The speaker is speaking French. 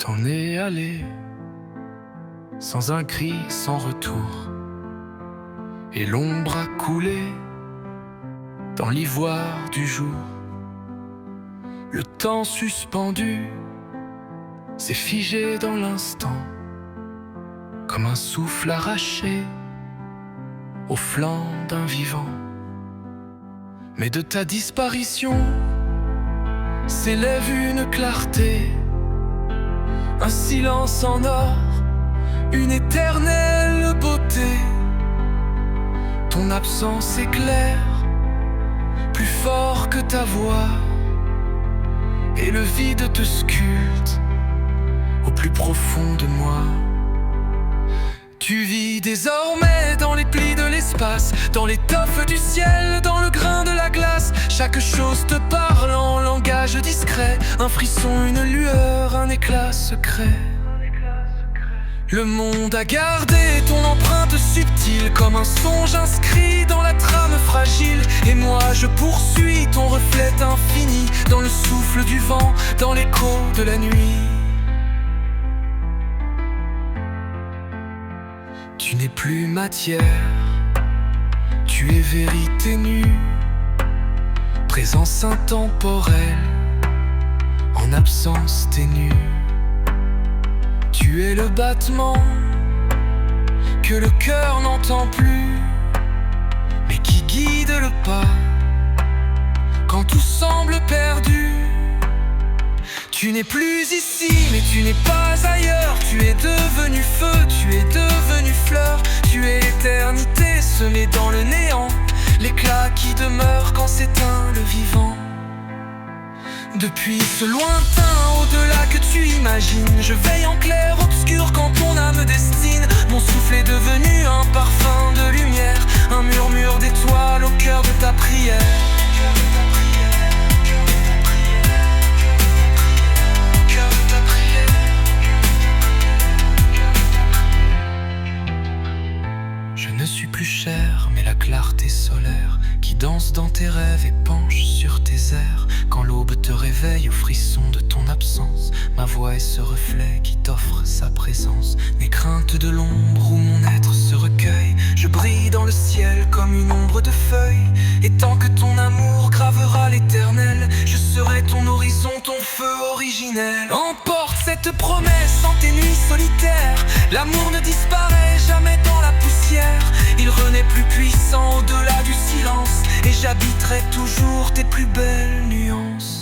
t'en es allé, sans un cri, sans retour, et l'ombre a coulé dans l'ivoire du jour. Le temps suspendu s'est figé dans l'instant, comme un souffle arraché au flanc d'un vivant. Mais de ta disparition s'élève une clarté, un silence en or, une éternelle beauté. Ton absence éclaire plus fort que ta voix, et le vide te sculpte au plus profond de moi. Tu vis désormais dans les plis de l'espace, dans l'étoffe du ciel, dans le grain de la glace. Chaque chose te parle en langage discret, un frisson, une lueur, un éclat secret. Le monde a gardé ton empreinte subtile, comme un songe inscrit dans la trame fragile. Et moi je poursuis ton reflet infini, dans le souffle du vent, dans l'écho de la nuit. Tu n'es plus matière, tu es vérité nue, présence intemporelle, en absence ténue. Tu es le battement que le cœur n'entend plus, mais qui guide le pas quand tout semble perdu. Tu n'es plus ici, mais tu n'es pas ailleurs. Tu es devenu feu, tu es devenu fleur. Tu es l'éternité semée dans le néant, l'éclat qui demeure quand s'éteint le vivant. Depuis ce lointain, au-delà que tu imagines, je veille en clair, obscur quand ton âme destine. Mon souffle est devenu un parfum de lumière, un murmure d'étoiles au cœur de ta prière. Je ne suis plus cher, mais la clarté solaire qui danse dans tes rêves et penche sur tes airs. Quand l'aube te réveille au frisson de ton absence, ma voix est ce reflet qui t'offre sa présence. Mes craintes de l'ombre où mon être se recueille, je brille dans le ciel comme une ombre de feuille. Et tant que ton amour gravera l'éternel, je serai ton horizon, ton feu originel. Emporte cette promesse en tes nuits solitaires, l'amour ne disparaît jamais dans la poussière. Il renaît plus puissant au-delà du silence, et j'habiterai toujours tes plus belles nuances.